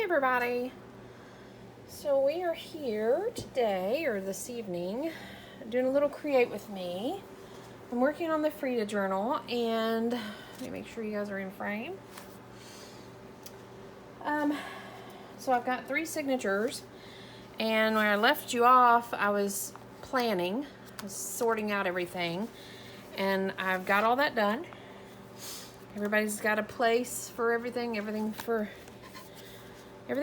everybody. So we are here today, or this evening, doing a little create with me. I'm working on the Frida journal, and let me make sure you guys are in frame. So I've got 3 signatures, and when I left you off, I was planning, I was sorting out everything, and I've got all that done. Everybody's got a place for everything, everything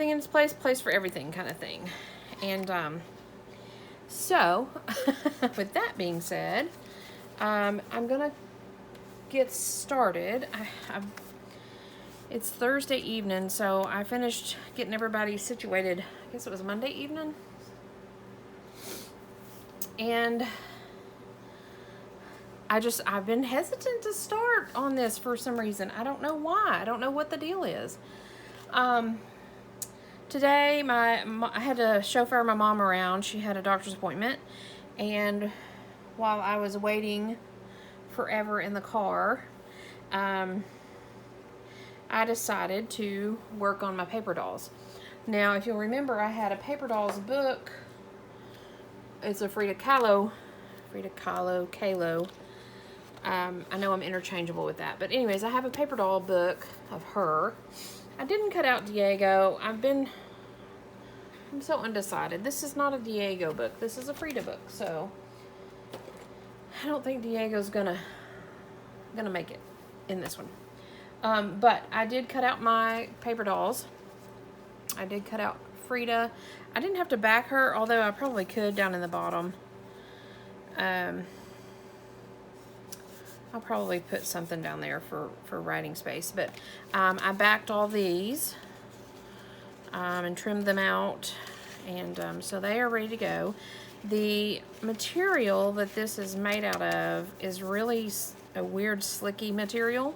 in its place for everything kind of thing. And so with that being said, I'm gonna get started. It's Thursday evening, so I finished getting everybody situated. I guess it was Monday evening. And I've been hesitant to start on this for some reason. I don't know why. I don't know what the deal is. Today, I had to chauffeur my mom around. She had a doctor's appointment, and while I was waiting forever in the car, I decided to work on my paper dolls. Now, if you'll remember, I had a paper dolls book. It's a Frida Kahlo. I know I'm interchangeable with that, but anyways, I have a paper doll book of her. I didn't cut out Diego. I'm so undecided. This is not a Diego book. This is a Frida book, so I don't think Diego's gonna make it in this one. But I did cut out my paper dolls. I did cut out Frida. I didn't have to back her, although I probably could down in the bottom. I'll probably put something down there for writing space, but I backed all these and trimmed them out, and so they are ready to go. The material that this is made out of is really a weird slicky material,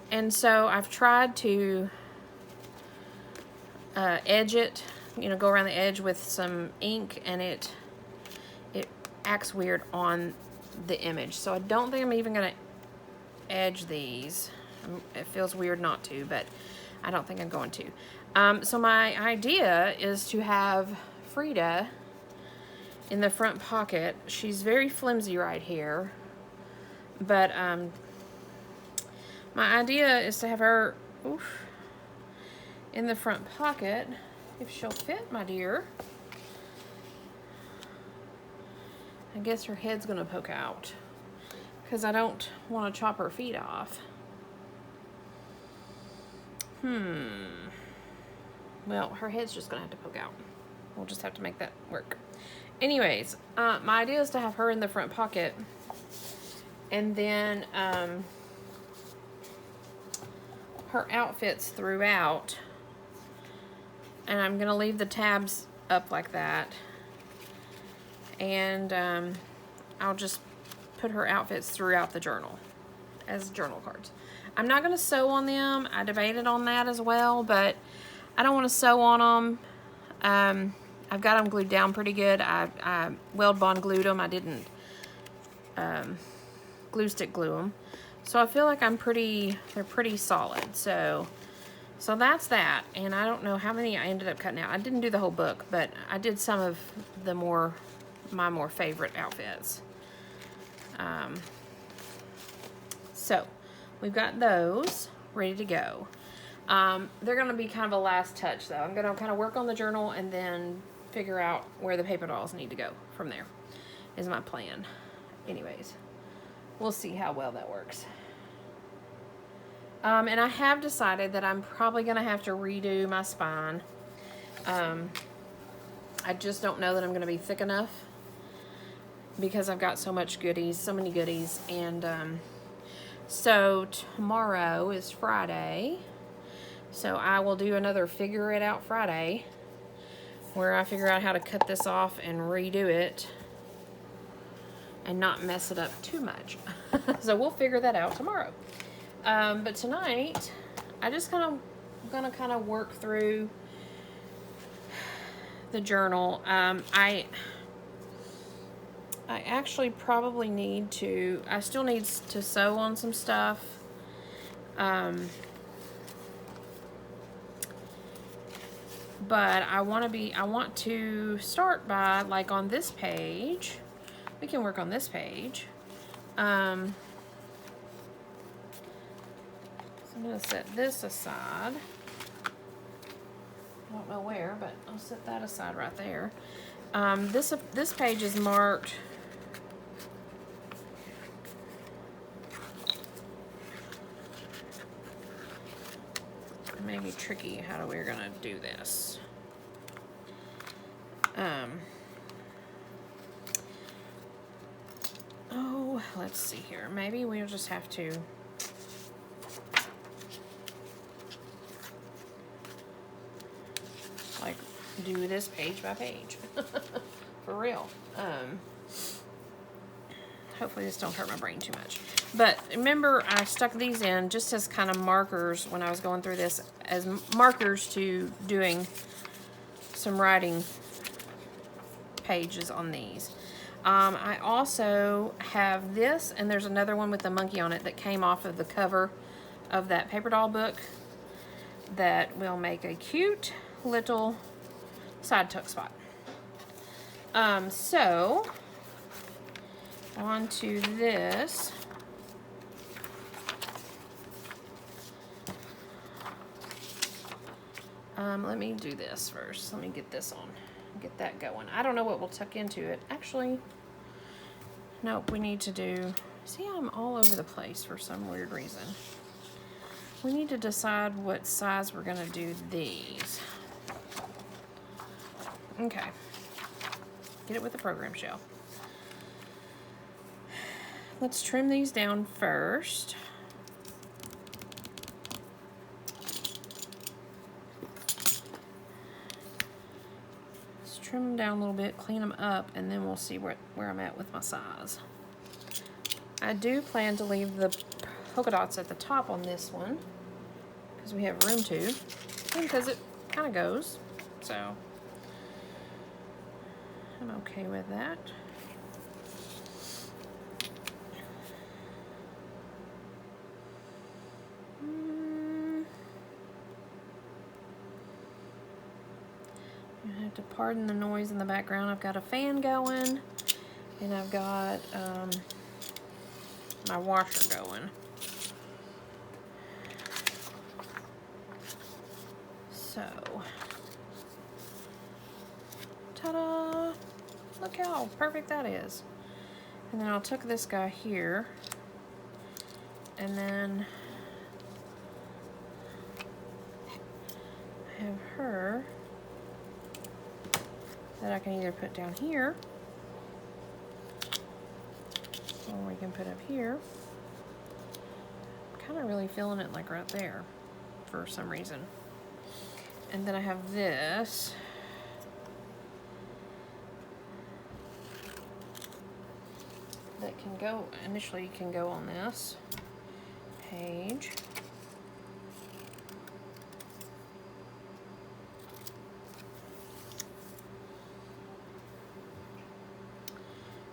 and so I've tried to edge it, go around the edge with some ink, and it acts weird on the image. So I don't think I'm even gonna edge these. It feels weird not to, but I don't think I'm going to. So my idea is to have Frida in the front pocket. She's very flimsy right here, but my idea is to have her in the front pocket, if she'll fit, my dear. I guess her head's gonna poke out because I don't want to chop her feet off. Well, her head's just gonna have to poke out. We'll just have to make that work. Anyways, my idea is to have her in the front pocket, and then her outfits throughout, and I'm gonna leave the tabs up like that. And I'll just put her outfits throughout the journal as journal cards. I'm not going to sew on them. I debated on that as well, but I don't want to sew on them. I've got them glued down pretty good. I weld bond glued them. I didn't glue stick glue them. So I feel like they're pretty solid. So that's that. And I don't know how many I ended up cutting out. I didn't do the whole book, but I did some of my more favorite outfits. So we've got those ready to go. They're going to be kind of a last touch, though. I'm going to kind of work on the journal and then figure out where the paper dolls need to go from there, is my plan. Anyways, we'll see how well that works. And I have decided that I'm probably going to have to redo my spine. I just don't know that I'm going to be thick enough, because I've got so many goodies, and so tomorrow is Friday, so I will do another Figure It Out Friday, where I figure out how to cut this off and redo it and not mess it up too much. So we'll figure that out tomorrow. But tonight, I just gonna work through the journal. I actually probably I still need to sew on some stuff. But I want to start by, like, on this page. We can work on this page. So I'm going to set this aside. I don't know where, but I'll set that aside right there. This page is marked. It may be tricky how we're going to do this. Oh, let's see here. Maybe we'll just have to like do this page by page. For real. Hopefully this don't hurt my brain too much. But remember, I stuck these in just as kind of markers when I was going through this, as markers to doing some writing pages on these. I also have this, and there's another one with the monkey on it that came off of the cover of that paper doll book that will make a cute little side tuck spot. So on to this. Let me do this first. Let me get this on. Get that going. I don't know what we'll tuck into it. Actually, nope, we need to do... See, I'm all over the place for some weird reason. We need to decide what size we're going to do these. Okay. Get it with the program shell. Let's trim these down first. Let's trim them down a little bit, clean them up, and then we'll see where I'm at with my size. I do plan to leave the polka dots at the top on this one because we have room to, and because it kind of goes, so I'm okay with that. I have to pardon the noise in the background. I've got a fan going, and I've got my washer going. So, ta-da! Look how perfect that is. And then I'll tuck this guy here, and then I have her that I can either put down here, or we can put up here. I'm kind of really feeling it like right there for some reason. And then I have this. That can go, initially can go on this page.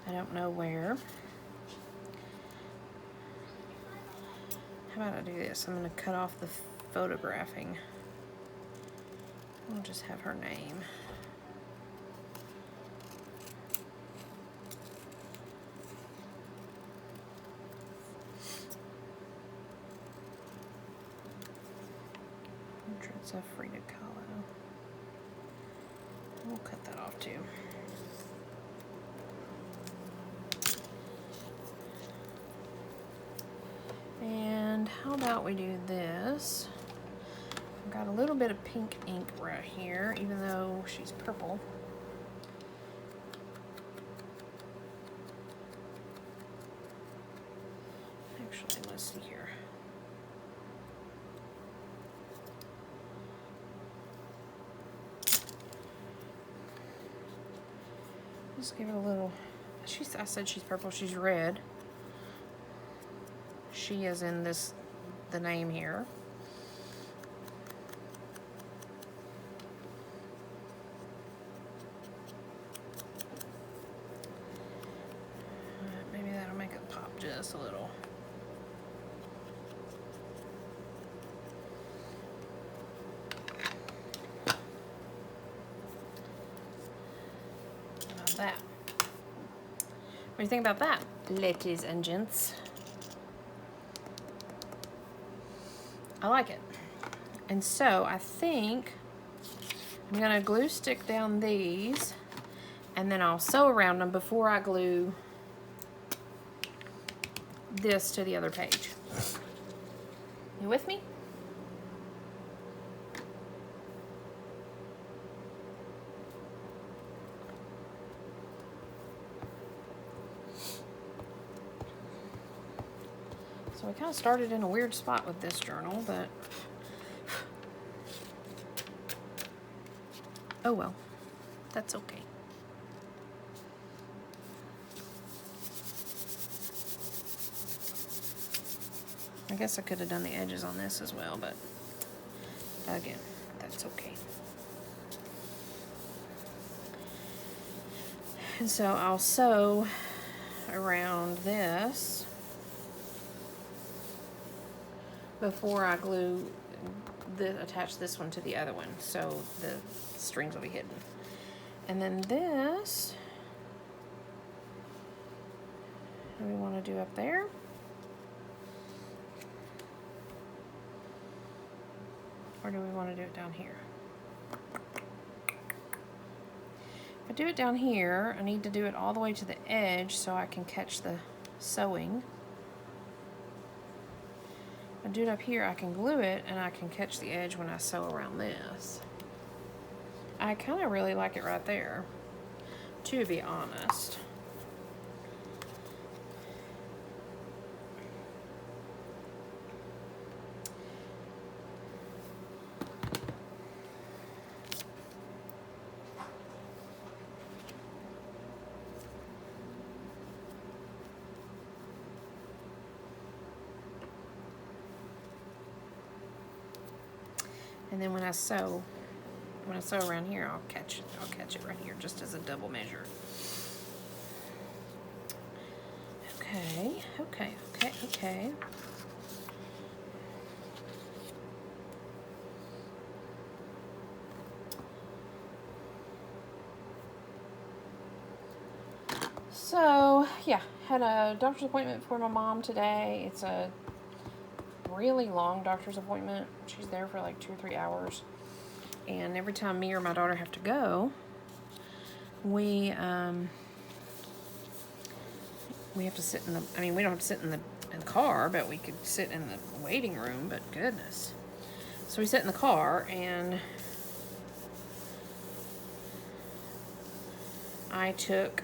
I don't know where. How about I do this? I'm going to cut off the photographing. I'll just have her name. Portraits of Frida. We'll cut that off too. And how about we do this? I've got a little bit of pink ink right here, even though she's purple. Actually, let's see here. Just give it a little. I said she's purple. She's red. She is in this, the name here. Maybe that'll make it pop just a little. of that. What do you think about that, ladies and gents? I like it. And so I think I'm gonna glue stick down these, and then I'll sew around them before I glue this to the other page. You with me? So we kind of started in a weird spot with this journal, but oh well, that's okay. I guess I could have done the edges on this as well, but again, that's okay. And so I'll sew around this before I glue attach this one to the other one, so the strings will be hidden. And then this, what do we want to do up there? Or do we want to do it down here? If I do it down here, I need to do it all the way to the edge so I can catch the sewing. If I do it up here, I can glue it and I can catch the edge when I sew around this. I kind of really like it right there, to be honest. And then when I sew around here, I'll catch it right here, just as a double measure. Okay. So yeah, had a doctor's appointment for my mom today. It's a really long doctor's appointment. She's there for like 2 or 3 hours, and every time me or my daughter have to go, we have to sit in the, I mean, we don't have to sit in the car, but we could sit in the waiting room, but goodness. So we sit in the car, and I took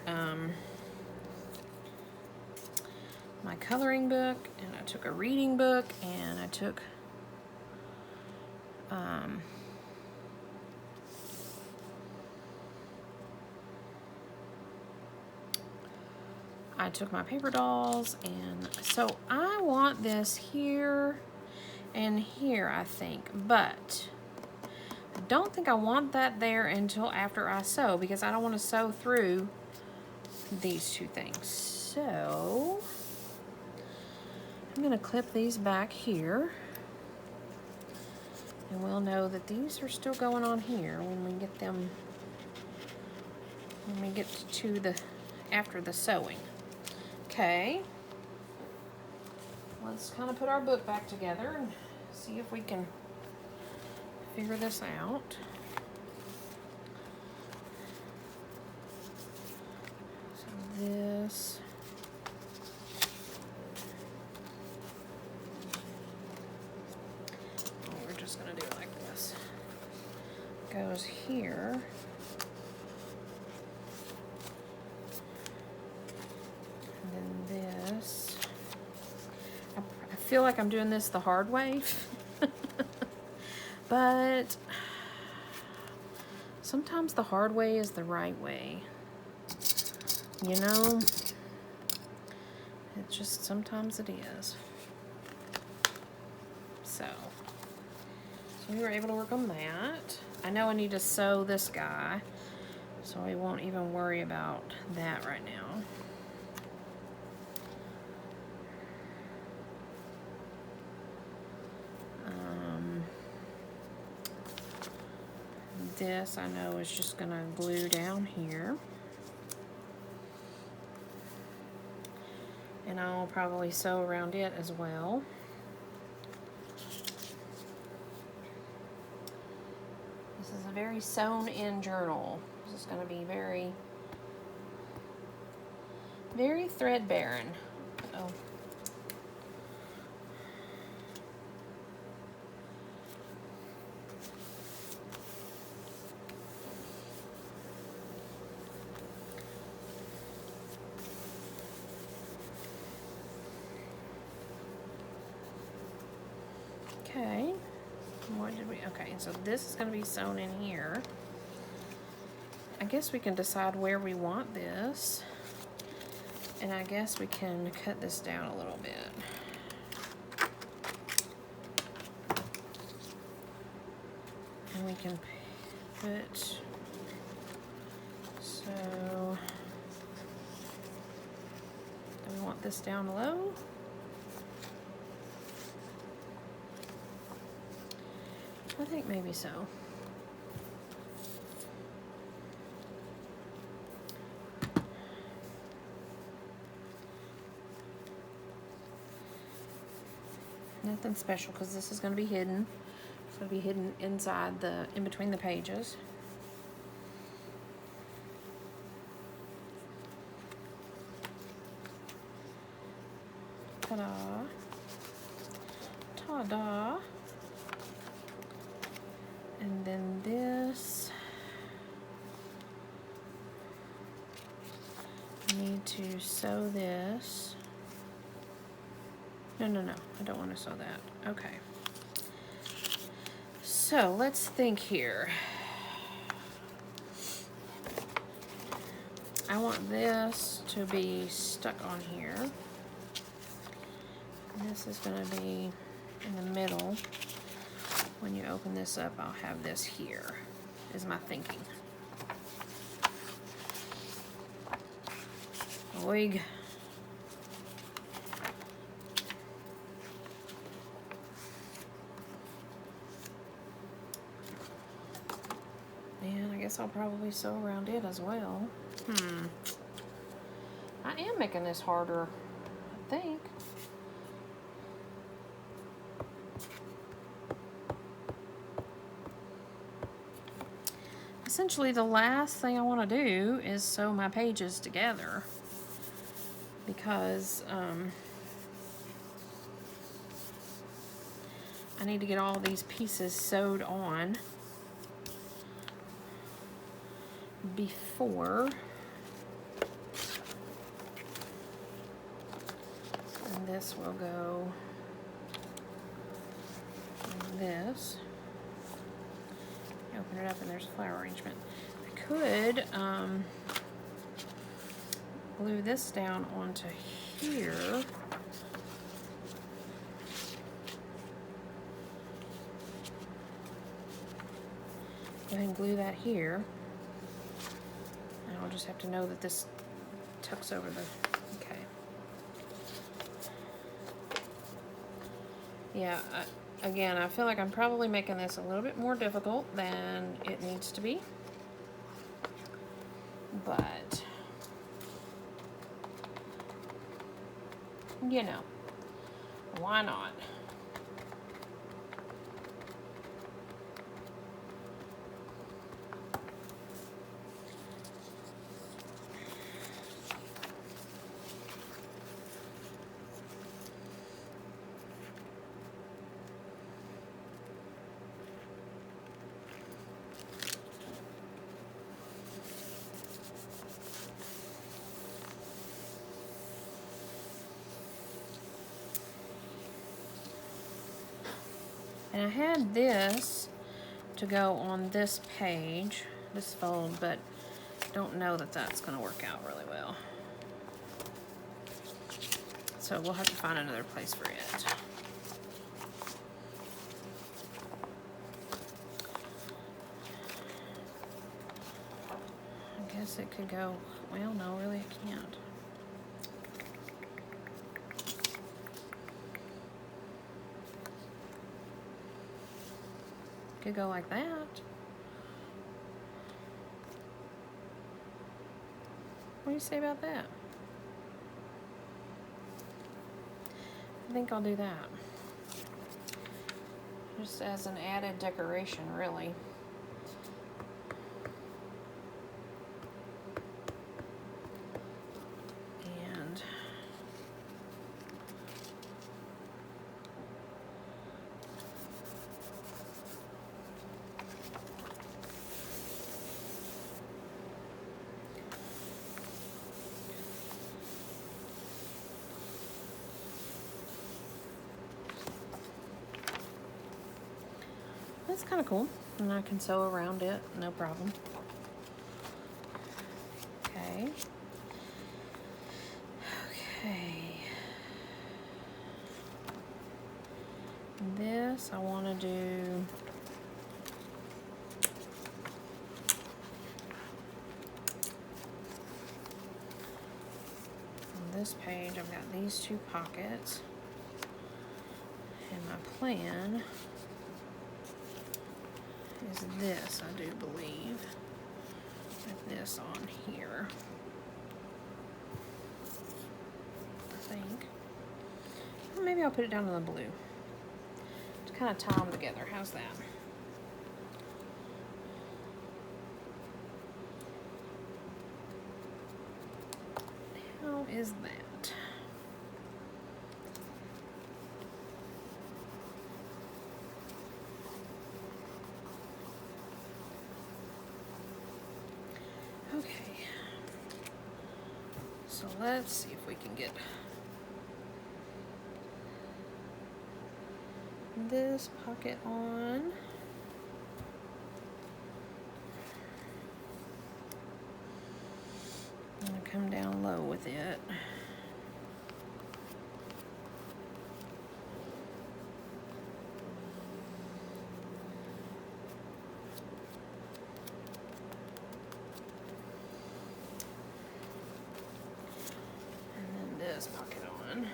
my coloring book, and I took a reading book, and I took my paper dolls, and so I want this here and here, I think, but I don't think I want that there until after I sew, because I don't want to sew through these two things. So I'm going to clip these back here, and we'll know that these are still going on here when we get to the after the sewing. Okay, let's kind of put our book back together and see if we can figure this out. So this, we're just going to do it like this. Goes here. This, I feel like I'm doing this the hard way, but sometimes the hard way is the right way, you know. It just, sometimes it is. So we were able to work on that. I know I need to sew this guy, so I won't even worry about that right now. This I know is just gonna glue down here. And I'll probably sew around it as well. This is a very sewn-in journal. This is going to be very, very threadbare. Oh. Okay. What did we? Okay, so this is going to be sewn in here. I guess we can decide where we want this. And I guess we can cut this down a little bit. And we can put, so, do we want this down low? I think maybe so. Nothing special because this is going to be hidden. It's going to be hidden inside in between the pages. Ta-da. Ta-da. And then this, I need to sew this. No, I don't want to sew that. Okay. So let's think here. I want this to be stuck on here. And this is going to be in the middle. When you open this up, I'll have this here, is my thinking. Oig. And I guess I'll probably sew around it as well. I am making this harder, I think. Essentially, the last thing I want to do is sew my pages together because I need to get all these pieces sewed on before, and this will go like this. Open it up and there's a flower arrangement. I could glue this down onto here. Go ahead and glue that here. And I'll just have to know that this tucks over the, okay. Yeah, again, I feel like I'm probably making this a little bit more difficult than it needs to be. But, you know, why not? And I had this to go on this page, this fold, but don't know that that's going to work out really well. So we'll have to find another place for it. I guess it could go, well, no, really it can't. Could go like that. What do you say about that? I think I'll do that. Just as an added decoration, really. And that's kind of cool. And I can sew around it, no problem. Okay. Okay. This I want to do. On this page, I've got these two pockets. And my plan is this, I do believe, with this on here. I think. Or maybe I'll put it down in the blue. To kind of tie them together. How's that? How is that? Okay, so let's see if we can get this pocket on. I'm gonna come down low with it. This pocket on.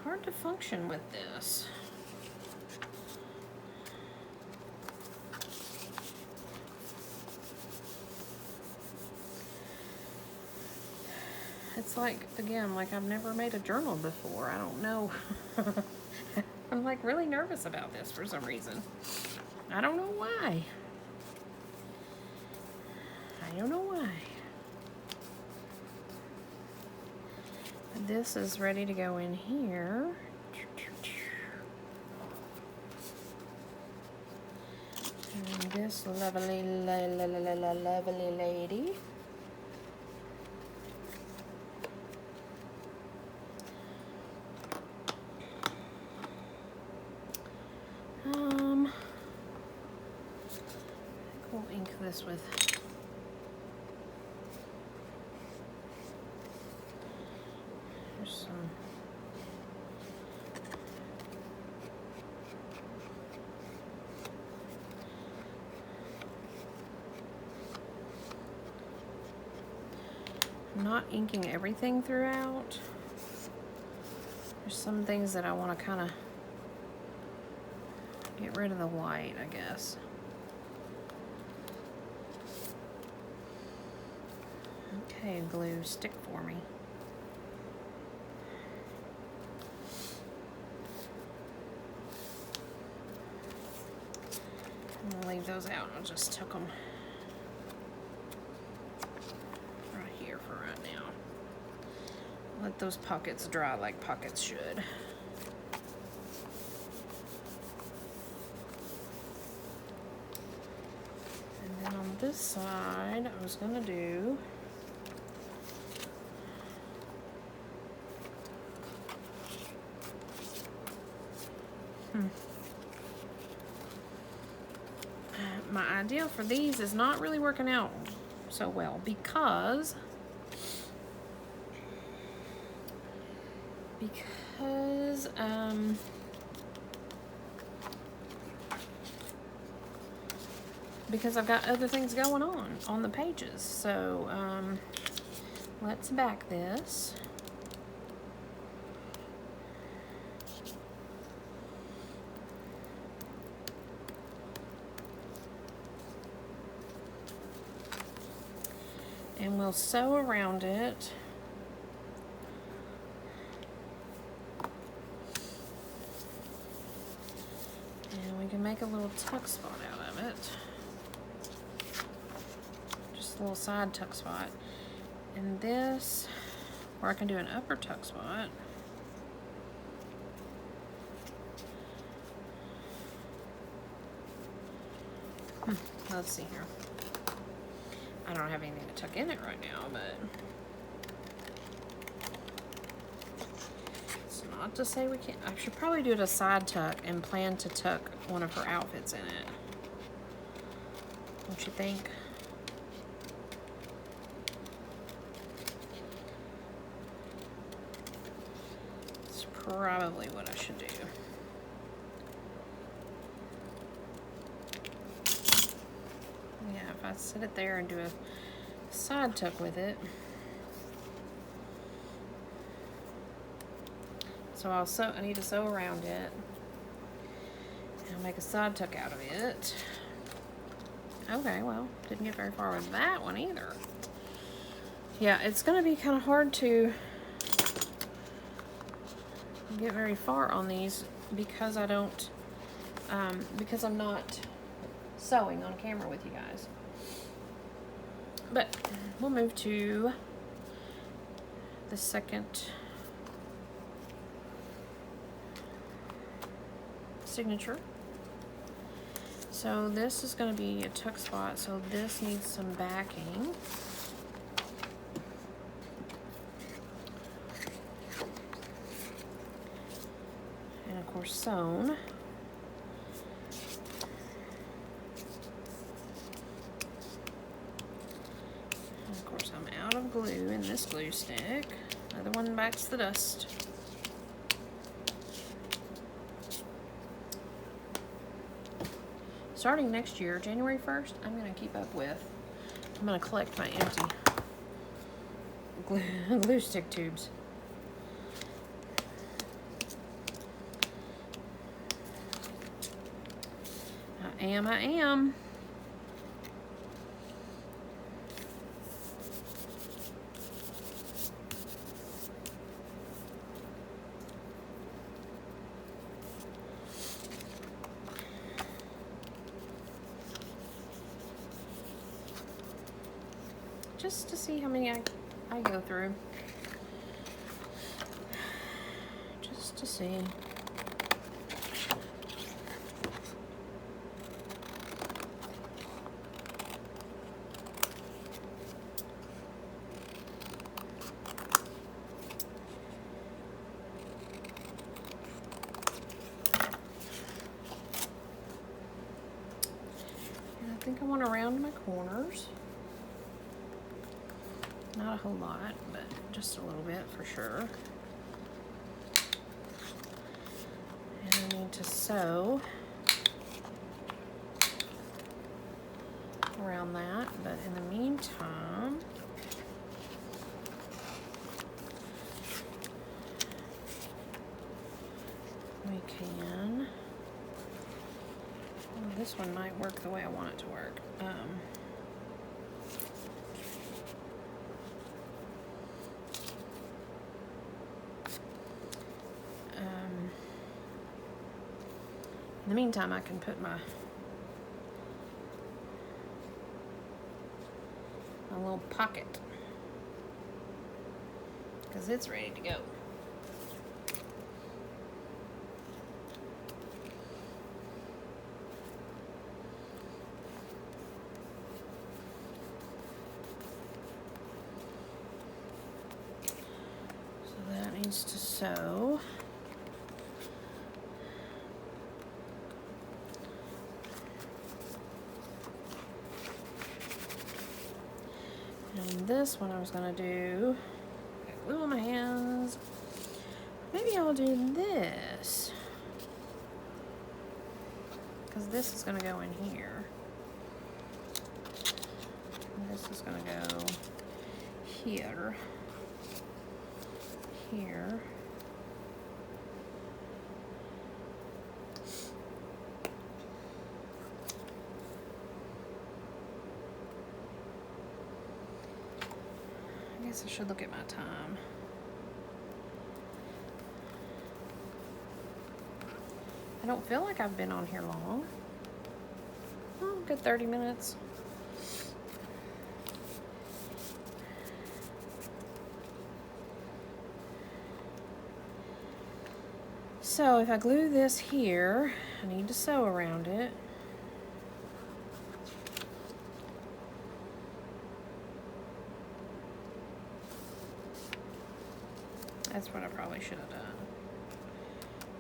Hard to function with this. It's like, again, like I've never made a journal before. I don't know. I'm like really nervous about this for some reason. I don't know why. I don't know why. This is ready to go in here. And this lovely lady. I think we'll ink this with some I'm not inking everything throughout. There's some things that I want to kind of get rid of the white, I guess. Okay, glue, stick for me. I'm gonna leave those out. I just took them right here for right now. Let those pockets dry like pockets should. And then on this side, I was gonna do my idea for these is not really working out so well because because I've got other things going on the pages. So let's back this. And we'll sew around it. And we can make a little tuck spot out of it. Just a little side tuck spot. And this, or I can do an upper tuck spot. Let's see here. I don't have anything to tuck in it right now, but it's not to say we can't. I should probably do it a side tuck and plan to tuck one of her outfits in it. Don't you think? It's probably what I should do. Yeah, if I set it there and do a side tuck with it. So I need to sew around it. And I'll make a side tuck out of it. Okay, well, didn't get very far with that one either. Yeah, it's gonna be kind of hard to get very far on these because I don't, because I'm not sewing on camera with you guys. But we'll move to the second signature. So this is going to be a tuck spot, so this needs some backing. And of course sewn. Out of glue in this glue stick. Another one bites the dust. Starting next year, January 1st, I'm going to keep up with, I'm going to collect my empty glue stick tubes. I am. Just to see how many I go through. Just to see. And I think I want to round my corners. Not a whole lot, but just a little bit for sure. And I need to sew around that, but in the meantime, we can, oh, this one might work the way I want it to work. In the meantime, I can put my little pocket because it's ready to go. So that needs to sew. And this one I was gonna do, got glue on my hands. I'm maybe I'll do this. Because this is going to go in here. And this is going to go here. Here. I guess I should look at my time. I don't feel like I've been on here long. Oh, good 30 minutes. So if I glue this here, I need to sew around it. That's what I probably should have done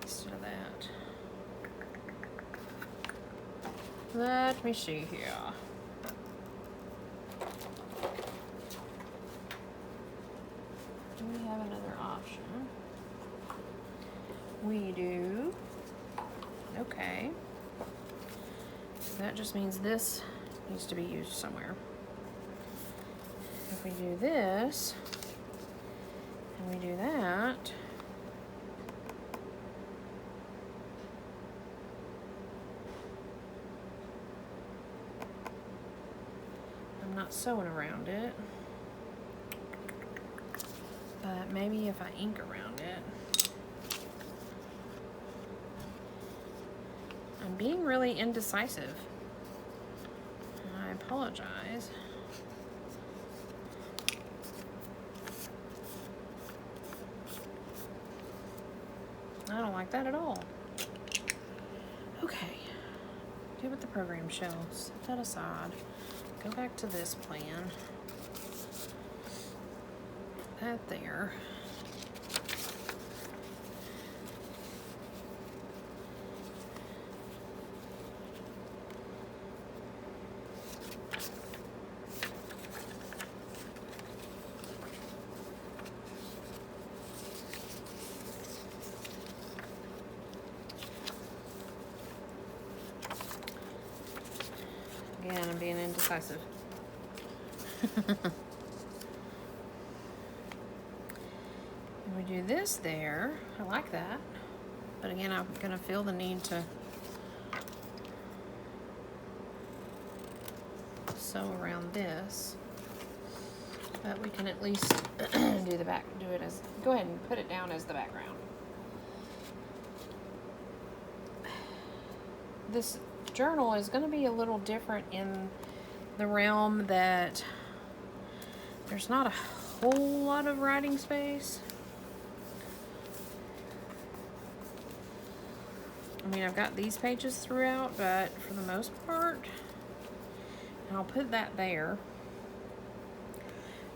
instead of that. Let me see here. Do we have another option? We do. Okay. So that just means this needs to be used somewhere. If we do this, and we do that, I'm not sewing around it, but maybe if I ink around it. I'm being really indecisive. I apologize. I don't like that at all. Okay, do what the program shows. Set that aside. Go back to this plan. That there. Again, I'm being indecisive. We do this there. I like that. But again, I'm going to feel the need to sew around this. But we can at least do the back, do it as, go ahead and put it down as the background. This journal is going to be a little different in the realm that there's not a whole lot of writing space. I mean, I've got these pages throughout, but for the most part, and I'll put that there,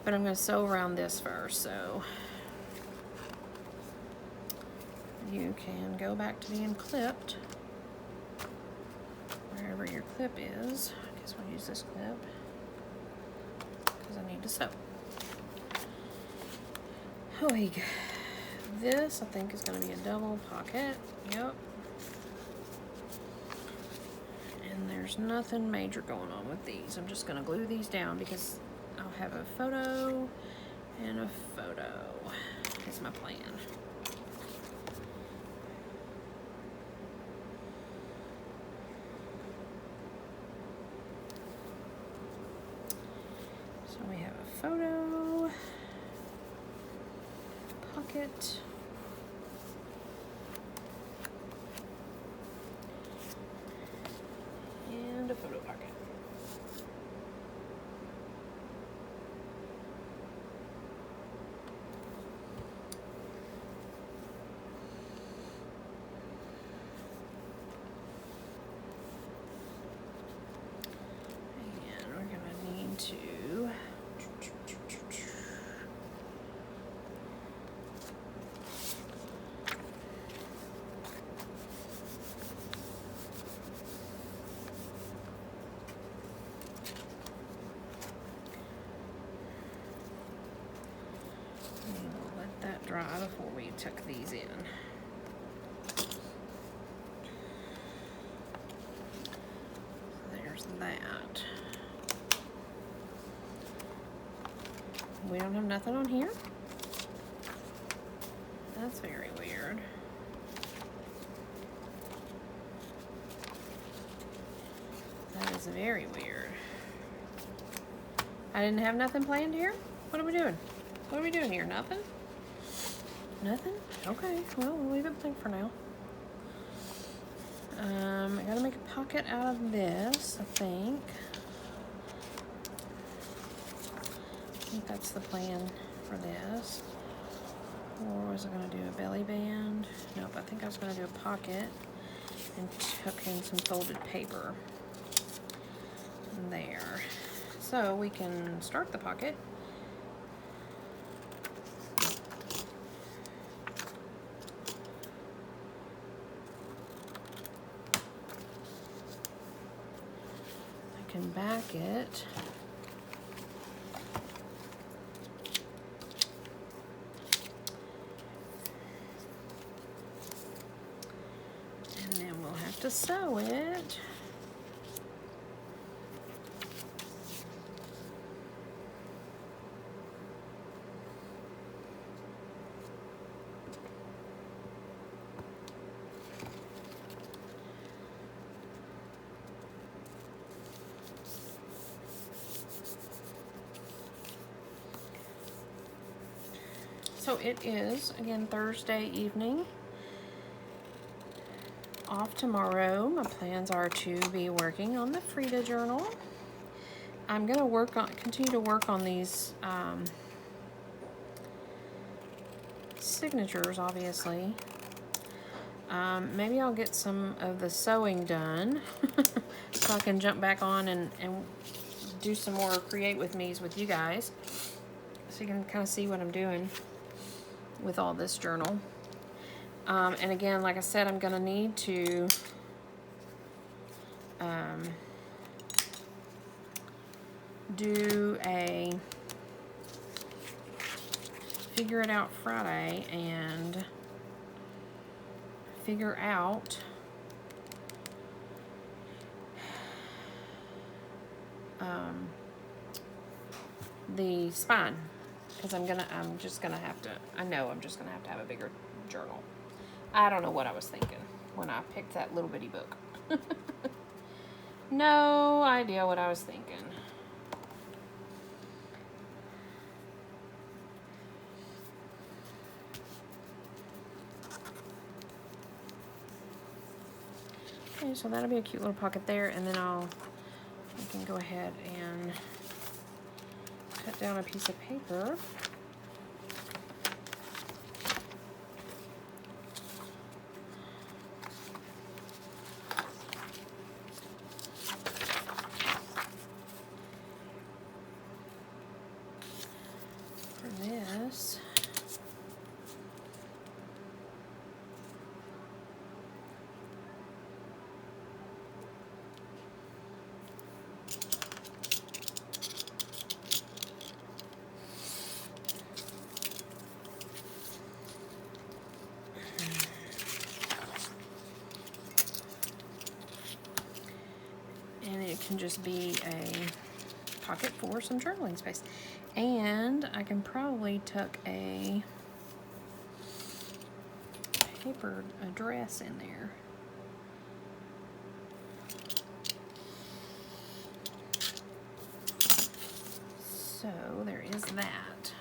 but I'm going to sew around this first, so you can go back to being clipped. Wherever your clip is. I guess we'll use this clip because I need to sew. Oh, this I think is going to be a double pocket. Yep. And there's nothing major going on with these. I'm just going to glue these down because I'll have a photo and a photo. That's my plan. We have a photo, pocket, and a photo pocket. And we're going to need to tuck these in. There's that. We don't have nothing on here. That's very weird. That is very weird. I didn't have nothing planned here? What are we doing? What are we doing here? Nothing? Nothing? Okay, well, we'll leave it blank for now. I gotta make a pocket out of this, I think. I think that's the plan for this. Or was I gonna do a belly band? Nope, I think I was gonna do a pocket and tuck in some folded paper. There. So we can start the pocket. I can back it. And then we'll have to sew it. So it is, again, Thursday evening. Off tomorrow. My plans are to be working on the Frida journal. I'm going to continue to work on these signatures, obviously. Maybe I'll get some of the sewing done so I can jump back on and do some more create with me's with you guys, so you can kind of see what I'm doing with all this journal. And again, like I said, I'm going to need to do a Figure It Out Friday and figure out the spine, because I'm just gonna have to have a bigger journal. I don't know what I was thinking when I picked that little bitty book. No idea what I was thinking. Okay, so that'll be a cute little pocket there, and then we can go ahead and cut down a piece of paper. For this. And it can just be a pocket for some journaling space. And I can probably tuck a paper address in there. So there is that.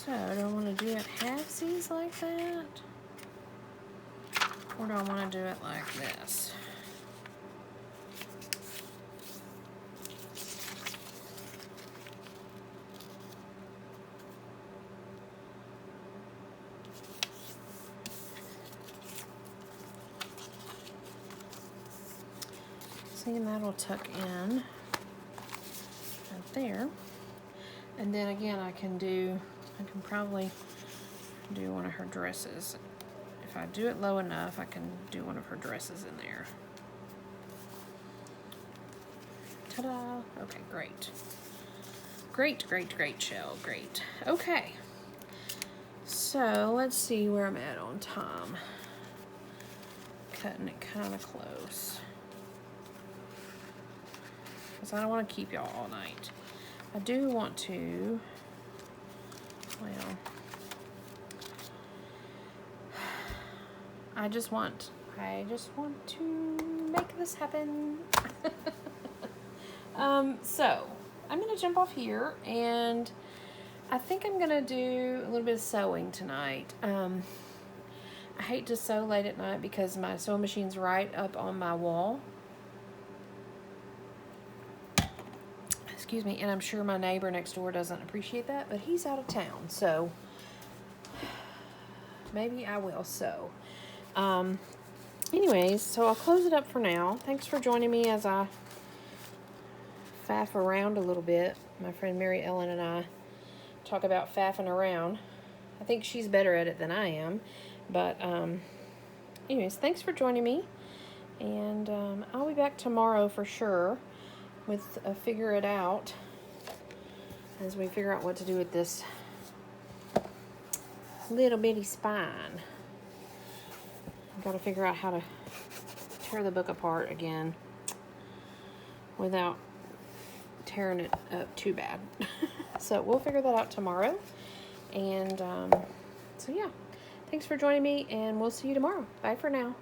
So, do I want to do it halfsies like that? Or do I want to do it like this? See, and that'll tuck in right there. And then again, I can probably do one of her dresses. If I do it low enough, I can do one of her dresses in there. Ta-da! Okay, great. Great, great, great, Shell. Great. Okay. So, let's see where I'm at on time. Cutting it kind of close. Because I don't want to keep y'all all night. I do want to, well, I just want to make this happen. So, I'm going to jump off here, and I think I'm going to do a little bit of sewing tonight. I hate to sew late at night because my sewing machine's right up on my wall. Excuse me, and I'm sure my neighbor next door doesn't appreciate that, but he's out of town, so maybe I will sew. Anyways, so I'll close it up for now. Thanks for joining me as I faff around a little bit. My friend Mary Ellen and I talk about faffing around. I think she's better at it than I am. But, anyways, thanks for joining me. And I'll be back tomorrow for sure with a figure it out as we figure out what to do with this little bitty spine. I've got to figure out how to tear the book apart again without tearing it up too bad. So we'll figure that out tomorrow. And so yeah, thanks for joining me, and we'll see you tomorrow. Bye for now.